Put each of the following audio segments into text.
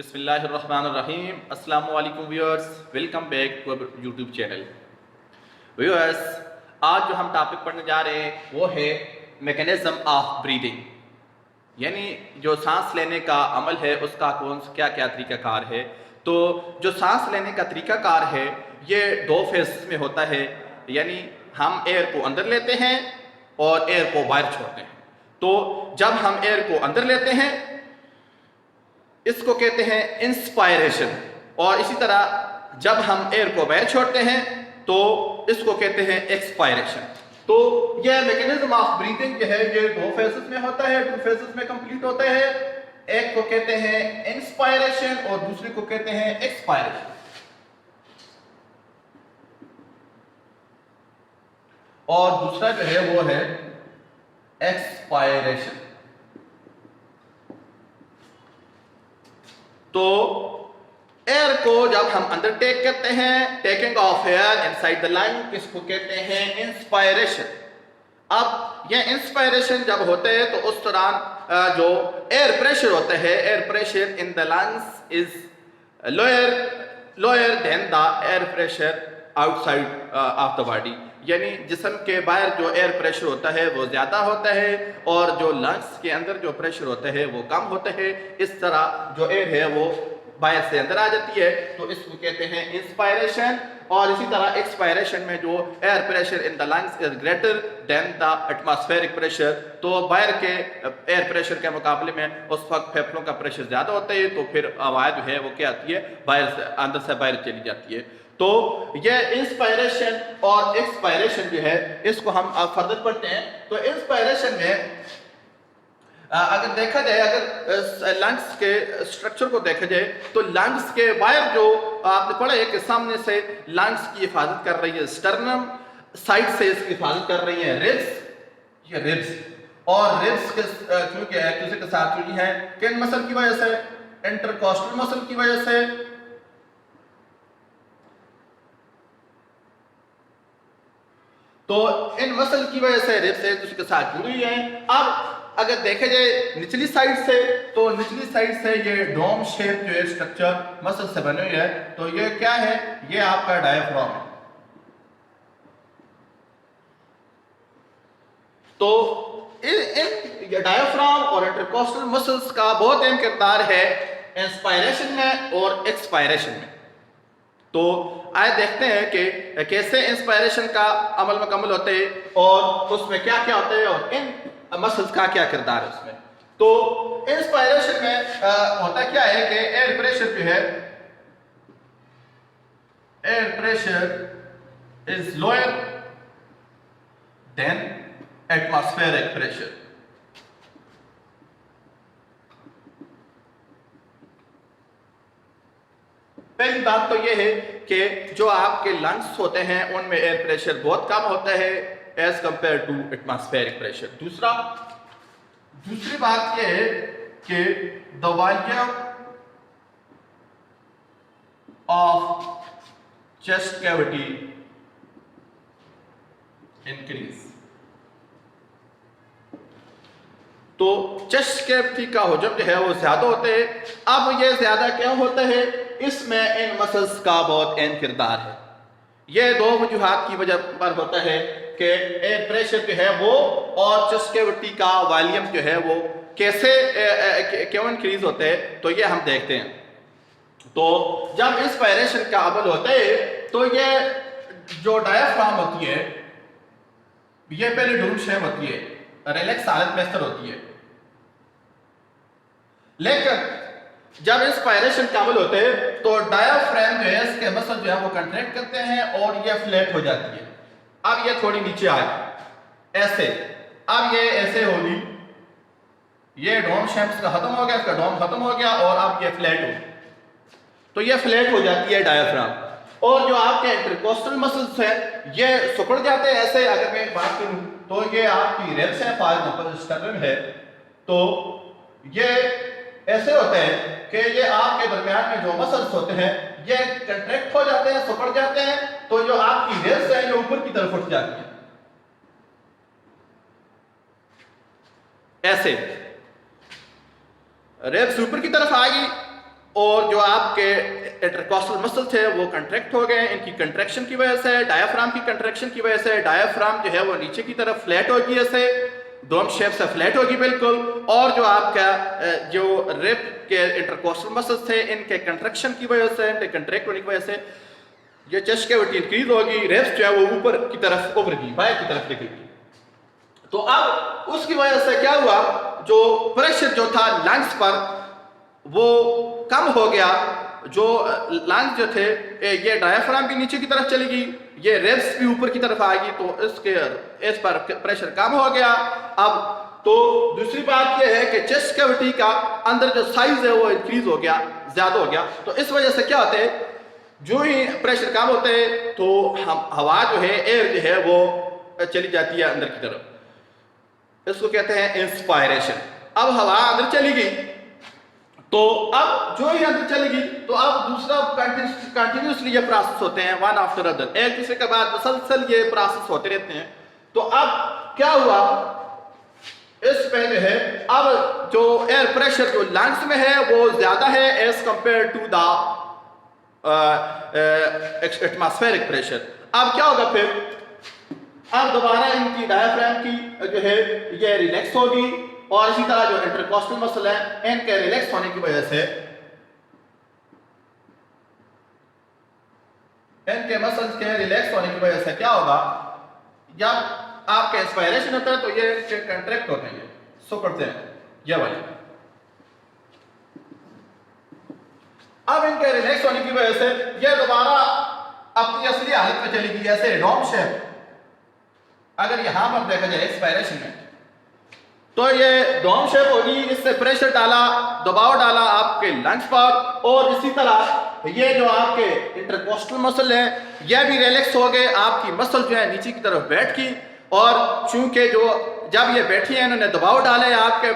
बिस्मिल्लाहिर्रहमानिर्रहीम। अस्सलामु अलैकुम viewers, welcome back to our YouTube channel. Viewers, आज जो हम टॉपिक पढ़ने जा रहे हैं वो है मैकेनिज्म ऑफ ब्रीदिंग, यानी जो सांस लेने का अमल है उसका क्या क्या तरीकाकार है। तो जो सांस लेने का तरीकाकार है ये दो फेज में होता है, यानी हम एयर को अंदर लेते हैं और एयर को बाहर छोड़ते हैं। तो जब हम एयर को अंदर लेते हैं इसको कहते हैं इंस्पायरेशन, और इसी तरह जब हम एयर को बाहर छोड़ते हैं तो इसको कहते हैं एक्सपायरेशन। तो यह मैकेनिज्म ऑफ ब्रीथिंग जो है ये दो फेजेस में होता है, 2 फेजेस में कंप्लीट होता है। एक को कहते हैं इंस्पायरेशन और दूसरे को कहते हैं एक्सपायरेशन। और दूसरा जो है वो है एक्सपायरेशन। तो एयर को जब हम अंदर टेक करते हैं, taking of air inside the lung, इसको कहते हैं इंस्पायरेशन। अब यह इंस्पायरेशन जब होते हैं तो उस दौरान जो एयर प्रेशर होता है, air pressure in the lungs is lower than the air pressure outside of the body, यानी जिस्म के बाहर जो एयर प्रेशर होता है वो ज्यादा होता है और जो लंग्स के अंदर जो प्रेशर होता है वो कम होता है। इस तरह जो एयर है वो बाहर से अंदर आ जाती है, तो इसको कहते हैं इंस्पायरेशन। और इसी तरह एक्सपायरेशन में जो air pressure in the lungs is greater than the atmospheric pressure, तो बाहर के एयर प्रेशर के मुकाबले में उस वक्त फेफड़ों का प्रेशर ज्यादा होता है, तो फिर आवाज जो है वो क्या आती है, बाहर से अंदर से बाहर चली जाती है। तो यह इंस्पायरेशन और एक्सपायरेशन जो है इसको हम फर्दर पढ़ते हैं। तो इंस्पायरेशन में अगर देखा जाए, अगर लंग्स के स्ट्रक्चर को देखा जाए तो लंग्स के बाहर जो आपने पढ़ा है कि सामने से लंग्स की हिफाजत कर रही है स्टर्नम, साइड से इसकी हिफाजत कर रही है रिब्स, ये रिब्स, और रिब्स के क्योंकि एक दूसरे के साथ जुड़ी है किन मसल की वजह से, इंटरकॉस्टल मसल की वजह से। तो इन मसल की वजह से रिब्स एक दूसरे के साथ जुड़ी है। अब अगर देखा जाए निचली साइड से, तो निचली साइड से ये डोम शेप जो है स्ट्रक्चर मसल से बने हुए है, तो ये क्या है, ये आपका डायफ्राम है। तो इन डायफ्राम और इंटरकॉस्टल मसल्स का बहुत अहम किरदार है इंस्पायरेशन में और एक्सपायरेशन में। तो आइए देखते हैं कि कैसे इंस्पायरेशन का अमल मुकम्मल होते हैं और उसमें क्या क्या होता है और इन मसल्स का क्या किरदार है उसमें। तो इंस्पायरेशन में होता क्या है कि एयर प्रेशर जो है, air pressure is lower than atmospheric pressure. पहली बात तो यह है कि जो आपके लंग्स होते हैं उनमें एयर प्रेशर बहुत कम होता है as compare to atmospheric pressure. दूसरी बात यह है कि the volume of chest cavity increase. तो चेस्ट कैविटी का हजम जो है वो ज्यादा होते हैं। अब ये ज्यादा क्यों होता है, इसमें इन मसल्स का बहुत अहम किरदार है। ये दो वजूहात की वजह पर होता है कि एयर प्रेशर जो है वो और चेस्ट कैविटी का वॉल्यूम जो है वो कैसे क्यों इंक्रीज होते हैं, तो ये हम देखते हैं। तो जब इंस्पायरेशन का अमल होता है तो ये जो डायफ्राम होती है ये पहले डूम शेप होती है, रिलैक्स हालत में स्थिर होती है, लेकिन जब इंस्पायरेशन का अमल होते हैं तो डायाफ्राम जो है इसके मसल जो है वो कंट्रैक्ट करते हैं और ये फ्लैट हो जाती है। अब ये थोड़ी नीचे आ गई ऐसे, अब ये ऐसे होगी, ये डोम शेप का खत्म हो गया, इसका डोम खत्म हो गया और अब ये फ्लैट हो, तो ये फ्लैट हो जाती है डायाफ्राम। और जो आपके इंटरकॉस्टल मसल्स हैं ये सिकुड़ जाते हैं ऐसे। अगर मैं बात करूं तो ये आपकी रिब्स है, फॉर एग्जांपल स्टर्नम है, तो ये ऐसे होते हैं कि ये आपके दरमियान में जो मसल्स होते हैं ये कंट्रैक्ट हो जाते हैं, सिकुड़ जाते हैं, तो जो आपकी रिब्स है ये ऊपर की तरफ उठ जाती है ऐसे। रिब्स ऊपर की तरफ आ गई और जो आपके इंटरकॉस्टल मसल थे वो कंट्रैक्ट हो गए। इनकी कंट्रैक्शन की वजह से, डायाफ्राम की कंट्रैक्शन की वजह से डायाफ्राम जो है वो नीचे की तरफ फ्लैट होगी, ऐसे डोम शेप से फ्लैट होगी बिल्कुल। और जो आपका जो रिब के इंटरकॉस्टल मसल्स थे इनके कंट्रैक्शन की वजह से, इनके कंट्रैक्ट होने की वजह से ये चेस्ट कैविटी इंक्रीज होगी, रिब्स जो है वो ऊपर की तरफ उभरेगी, बाहर की तरफ निकलेगी। तो अब उसकी वजह से क्या हुआ, जो प्रेशर जो था लंग्स पर वो कम हो गया। जो लंग्स जो थे ये डायफ्राम भी नीचे की तरफ चली गई, ये रिब्स भी ऊपर की तरफ आ गई, तो इस पर प्रेशर कम हो गया। अब तो दूसरी बात यह है कि चेस्ट कैविटी का अंदर जो साइज है वो इंक्रीज हो गया, ज्यादा हो गया। तो इस वजह से क्या होता है, जो ही प्रेशर कम होता है तो हम हवा जो है, एयर जो है वो चली जाती है अंदर की तरफ, इसको कहते हैं इंस्पायरेशन। अब हवा अंदर चली गई, तो अब जो ही अंदर चली गई तो अब दूसरा कंटिन्यूसली ये प्रोसेस होते हैं वन आफ्टर अदर, एक दूसरे के बाद मुसलसल ये प्रोसेस होते रहते हैं। तो अब क्या हुआ, इस पे जो है अब जो एयर प्रेशर जो लंग्स में है वो ज्यादा है as compare to the atmospheric pressure. अब क्या होगा फिर, अब दोबारा इनकी डायफ्राम की जो है ये रिलैक्स होगी, और इसी तरह जो इंटरकॉस्टल मसल है इनके रिलैक्स होने की वजह से, इनके मसल्स के रिलैक्स होने की वजह से क्या होगा, जब आपका इंस्पायरेशन होता है तो ये कंट्रैक्ट होते हैं, सो करते हैं ये वाले। अब इनके रिलैक्स होने की वजह से ये दोबारा अपनी असली हालत में चली गई, ऐसे डोम शेप। अगर यहां पर देखा जाए एक्सपायरेशन में, तो ये डोम शेप होगी, इससे प्रेशर डाला, दबाव डाला आपके लंग्स पर, और इसी तरह ये जो आपके इंटरकॉस्टल मसल है ये भी रिलैक्स हो गए, आपकी मसल जो है नीचे की तरफ बैठ गई। और चूंकि जो जब ये बैठी है इन्होंने दबाव डाले आपके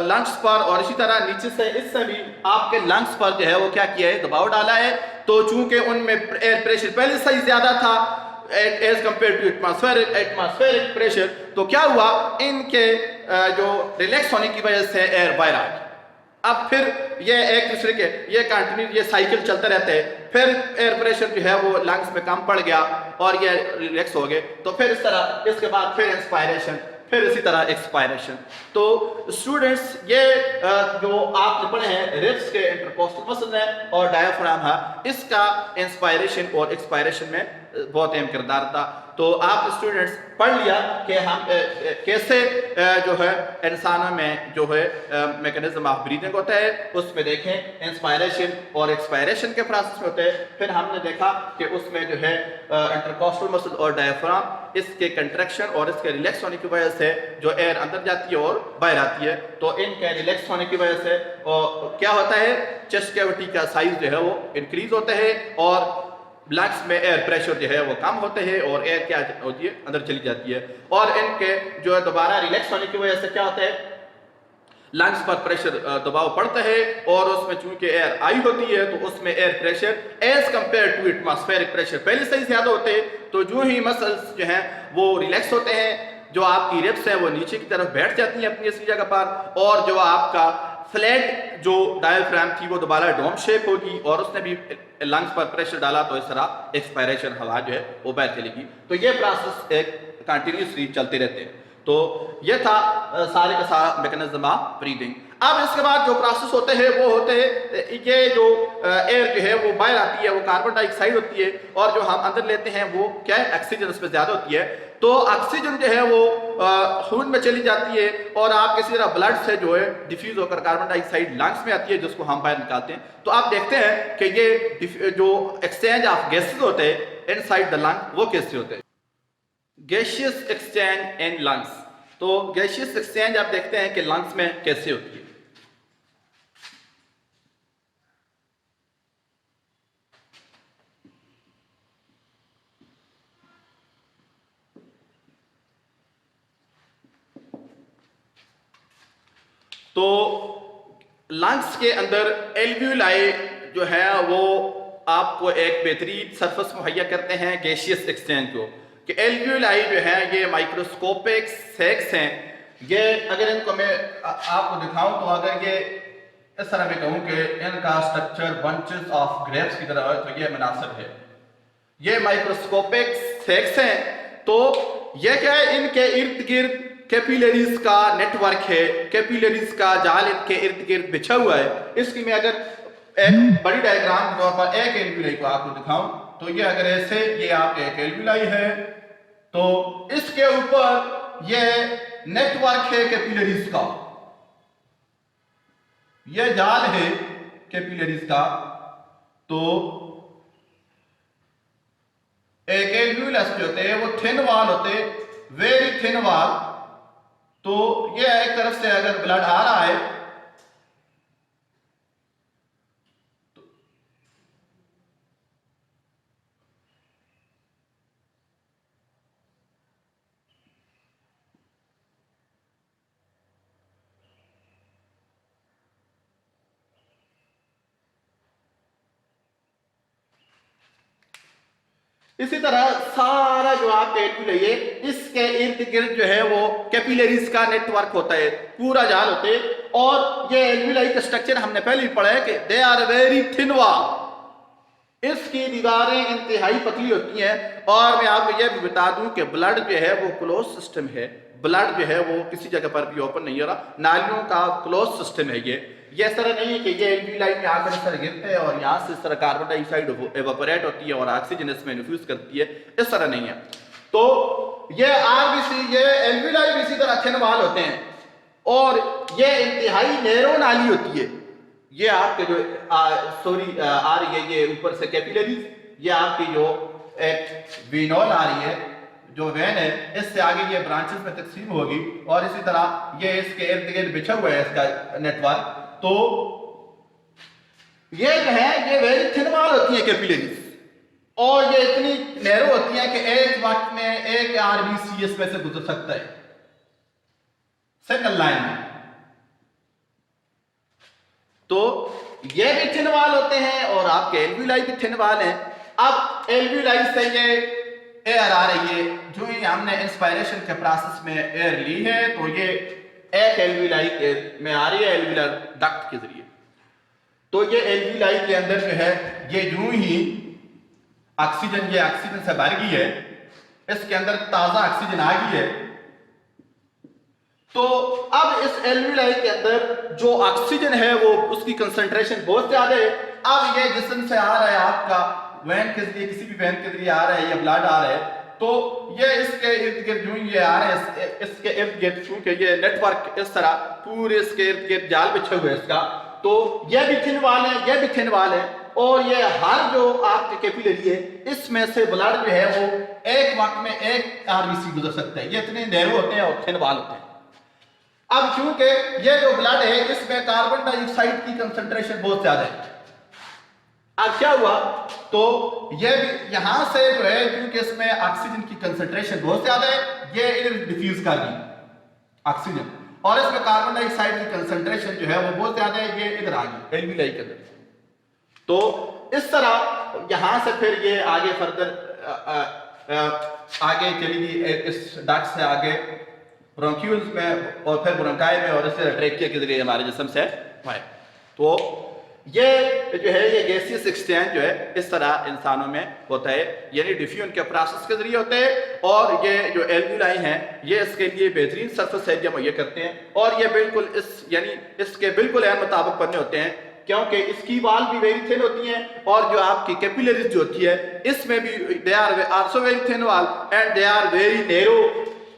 लंग्स पर, और इसी तरह नीचे से इससे भी आपके लंग्स पर जो है वो क्या किया है, दबाव डाला है। तो चूंकि उनमें एयर प्रेशर पहले से ही ज्यादा था as compare to atmospheric pressure, तो क्या हुआ, इनके जो रिलैक्स होने की वजह से एयर बाहर आ गई। अब फिर ये एक दूसरे के ये कंटिन्यू ये साइकिल चलते रहते हैं, फिर एयर प्रेशर जो है वो लंग्स में कम पड़ गया और ये रिलैक्स हो गए। तो फिर इस तरह इसके बाद फिर इंस्पायरेशन, फिर इसी तरह एक्सपायरेशन। तो स्टूडेंट्स ये जो आपने पढ़े हैं रिब्स के इंटरकॉस्टल मसल है और डायफ्राम है, इसका इंस्पायरेशन और एक्सपायरेशन में बहुत अहम किरदार था। तो आप स्टूडेंट्स पढ़ लिया कि हम कैसे जो है इंसानों में जो है मैकेनिज्म ऑफ ब्रीदिंग होता है, उसमें देखें इंस्पायरेशन और एक्सपायरेशन के प्रोसेस में होते हैं। फिर हमने देखा कि उसमें जो है इंटरकॉस्टल मसल और डायफ्राम, इसके कंट्रैक्शन और इसके रिलैक्स होने की वजह से जो एयर अंदर जाती है और बाहर आती है, तो इनके रिलैक्स होने की वजह से क्या होता है, चेस्ट कैविटी का साइज जो है वो इंक्रीज होता है और लंग्स में एयर प्रेशर जो है वो कम होते हैं और एयर क्या होती है, अंदर चली जाती है। और इनके जो है दोबारा रिलैक्स होने की वजह से क्या होता है, लंग्स पर प्रेशर दबाव पड़ता है और उसमें चूंकि एयर आई होती है तो उसमें air pressure as compare to atmospheric pressure पहले से ही ज्यादा होते हैं। तो जो ही मसल्स जो हैं वो रिलैक्स होते हैं, जो आपकी रिब्स है वो नीचे की तरफ बैठ जाती हैं अपनी असली जगह पर, और जो आपका फ्लैट जो डायफ्राम थी वो दोबारा डोम शेप होगी और उसने भी लंग्स पर प्रेशर डाला, तो इस तरह एक्सपायरेशन हवा जो है वो बाहर चलेगी। तो ये प्रोसेस एक कंटिन्यूसली चलते रहते हैं। तो ये था सारे का सारा मैकेनिज्म ऑफ ब्रीदिंग। अब इसके बाद जो प्रोसेस होते हैं वो होते हैं, ये जो एयर जो है वो बाहर आती है वो कार्बन डाइऑक्साइड होती है, और जो हम अंदर लेते हैं वो क्या है, ऑक्सीजन उसमें ज्यादा होती है। तो ऑक्सीजन जो है वो खून में चली जाती है और आप किसी तरह ब्लड से जो है डिफ्यूज होकर कार्बन डाइऑक्साइड लंग्स में आती है, जिसको हम बाहर निकालते हैं। तो आप देखते हैं कि ये जो एक्सचेंज ऑफ गैसेज होते हैं इनसाइड द लंग वो कैसे होते हैं, गैसियस एक्सचेंज इन लंग्स। तो गैसियस एक्सचेंज आप देखते हैं कि लंग्स में कैसे होती है। तो लंग्स के अंदर एल्वियोलाई जो है वो आपको एक बेहतरीन सरफेस मुहैया करते हैं गैसियस एक्सचेंज को, कि एल्वियोलाई जो है ये माइक्रोस्कोपिक सैक्स हैं। ये अगर इनको मैं आपको दिखाऊं तो अगर ये इस तरह मैं कहूं कि इनका स्ट्रक्चर बंचेस ऑफ ग्रेप्स की तरह है, तो ये मुनासिब है। ये माइक्रोस्कोपिक सेक्स हैं, तो ये क्या है, इनके इर्द गिर्द कैपिलरीज का नेटवर्क है, कैपिलरीज का जाल इनके इर्द गिर्द बिछा हुआ है। इसकी मैं अगर एक बड़ी डायग्राम के तौर पर एक एल्विलाई को आपको दिखाऊं, तो ये अगर ऐसे ये आपके एक एल्विलाई है, तो इसके ऊपर ये नेटवर्क है कैपिलरीज का, ये जाल है कैपिलरीज का। तो एक एल्वियोलस जो होते हैं वो थिन वाल होते, वेरी थिन वाल। तो ये एक तरफ से अगर ब्लड आ रहा है इसी तरह सारा जो आप एल्विलाई है, इसके इर्द गिर्द जो है वो कैपिलरीज का नेटवर्क होता है, पूरा जाल होते हैं। और ये एल्विलाई का स्ट्रक्चर हमने पहले ही पढ़ा है कि they are very thin wall, इसकी दीवारें इंतहाई पतली होती हैं। और मैं आपको यह भी बता दूं कि ब्लड जो है वो क्लोज सिस्टम है, ब्लड जो है वो किसी जगह पर भी ओपन नहीं हो रहा, नालियों का क्लोज सिस्टम है। ये इस तरह नहीं है कि ये एल्विलाई में आकर इस तरह गिरते हैं और यहाँ से इस तरह कार्बन डाइऑक्साइड एवापोरेट होती है और ऑक्सीजन इसमें इन्फ्यूज करती है, इस तरह नहीं है। तो ये आरबीसी, ये एल्विलाई भी इसी तरह थिन वॉल होते हैं और ये इंतहाई नैरो नाली होती है। ये आपके जो आ रही है ये ऊपर से कैपिलरीज, ये आपकी जो एक वीनोल आ रही है, जो वेन है, इससे आगे ये ब्रांचेस में तकसीम होगी और इसी तरह ये इसके इर्द गिर्द बिछा हुआ है इसका नेटवर्क। तो ये जो है ये वेरी थिन वॉल होती है कैपिलरीज, और ये इतनी नैरो होती है कि एक वक्त में एक आरबीसी इसमें से गुजर सकता है सिंगल लाइन में। तो ये भी थिन वॉल होते हैं और आपके एल्विलाई भी थिन वॉल हैं। अब एल्विलाई से ये एयर आ रही है, जो ही हमने इंस्पायरेशन के प्रोसेस में एयर ली है, तो ये एक एल्विलाई में आ रही है एल्विलर डक्ट के जरिए। तो ये एल्विलाई के अंदर जो है ये यूं ही ऑक्सीजन, ये ऑक्सीजन से भर गई है, इसके अंदर ताजा ऑक्सीजन आ गई है। तो अब इस एल्विलाई के अंदर जो ऑक्सीजन है वो उसकी कंसंट्रेशन बहुत ज्यादा है। अब ये जिस्म से आ रहा है, आपका वेन के जरिए, किसी भी वेन के जरिए आ रहा है या ब्लड आ रहा है, तो ये इसके इर्द गिर्द यूं ये आ रहे हैं, इसके इर्द गिर्द चूंकि ये नेटवर्क इस तरह पूरे इसके इर्द गिर्द जाल बिछा हुआ है इसका, तो ये भी थिन वॉल है, ये भी थिन वॉल है। और ये हर जो आपके कैपिलरी है इसमें से ब्लड जो है वो एक वक्त में एक आरबीसी गुजर सकता है, ये इतने नैरो होते हैं और थिन वॉल होते हैं। अब चूंकि ये जो ब्लड है इसमें कार्बन डाइऑक्साइड की कंसंट्रेशन बहुत ज्यादा है, अब क्या हुआ, तो ये भी यहां से जो है क्योंकि इसमें ऑक्सीजन की कंसंट्रेशन बहुत ज्यादा है, ये इधर डिफ्यूज कर दी ऑक्सीजन, और इसमें कार्बन डाइऑक्साइड की कंसंट्रेशन जो है वो बहुत ज्यादा है, ये इधर आ गई एल्विलाई के अंदर। तो इस तरह यहां से फिर ये आगे फर्दर आगे चली गई इस डक्ट से आगे ब्रोंक्यूल्स में और फिर ब्रोंकाई में और इससे ट्रेकिया के जरिए हमारे जिस्म से है। तो ये जो है ये गैसियस एक्सचेंज जो है इस तरह इंसानों में होता है, यानी डिफ्यूजन के प्रोसेस के जरिए होते हैं। और ये जो एल्विलाई हैं ये इसके लिए बेहतरीन सरफेस एरिया मुहैया करते हैं, और ये बिल्कुल इस यानी इसके बिल्कुल एन मुताबिक बनने होते हैं, क्योंकि इसकी वाल भी वेरी थिन होती हैं और जो आपकी कैपिलरीज जो होती है इसमें भी they are also very thin wall and they are very narrow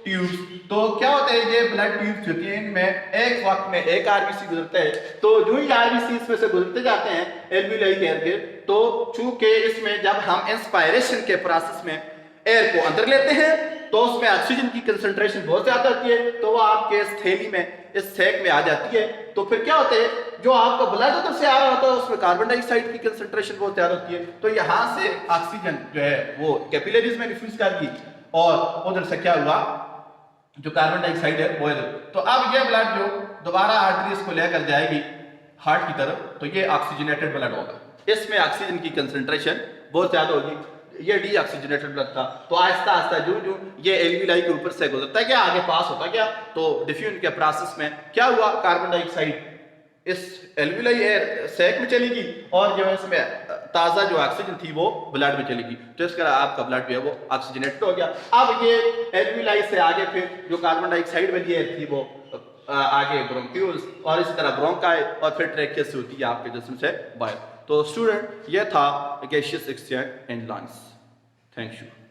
tubes. तो क्या होता है, ये ब्लड ट्यूब्स होती हैं, इनमें एक वक्त में एक आरबीसी गुजरता है, तो जो ही आरबीसी इसमें से गुजरते जाते हैं एल्विलाई के अंदर, तो चूंकि इसमें जब हम इंस्पायरेशन के प्रोसेस में एयर को अंदर लेते हैं तो उसमें ऑक्सीजन की कंसंट्रेशन बहुत ज्यादा होती है, तो वो आपके इस थैली में इस सैक में आ जाती है। तो फिर क्या होता है, जो आपका ब्लड उधर से आ रहा होता है उसमें कार्बन डाइऑक्साइड की कंसंट्रेशन बहुत ज्यादा होती है, तो यहाँ से ऑक्सीजन जो है वो कैपिलरीज में डिफ्यूज कर दी और उधर से क्या हुआ, जो कार्बन डाइऑक्साइड है वो इधर। तो अब ये ब्लड जो दोबारा आर्टरीज को लेकर जाएगी हार्ट की तरफ, तो ये ऑक्सीजनेटेड ब्लड होगा, इसमें ऑक्सीजन की कंसंट्रेशन बहुत ज्यादा होगी, ये डी ऑक्सीजनेटेड ब्लड था। तो आहिस्ता आहिस्ता जो जो ये एल्विलाई के ऊपर से गुजरता गया, आगे पास होता गया, तो डिफ्यूजन के प्रोसेस में क्या हुआ, कार्बन डाइऑक्साइड इस एल्वियोलाई एयर सैक में चलेगी और जो है इसमें ताज़ा जो ऑक्सीजन थी वो ब्लड में चलेगी, तो इस तरह आपका ब्लड जो है वो ऑक्सीजनेटेड हो गया। अब ये एल्वियोलाई से आगे फिर जो कार्बन डाइऑक्साइड वाली एयर थी वो आगे ब्रोंक्यूल्स और इसी तरह ब्रोंकाई और फिर ट्रैकिया से होती है आपके जिस्म से बाहर। तो स्टूडेंट ये था gaseous exchange in lungs. Thank you.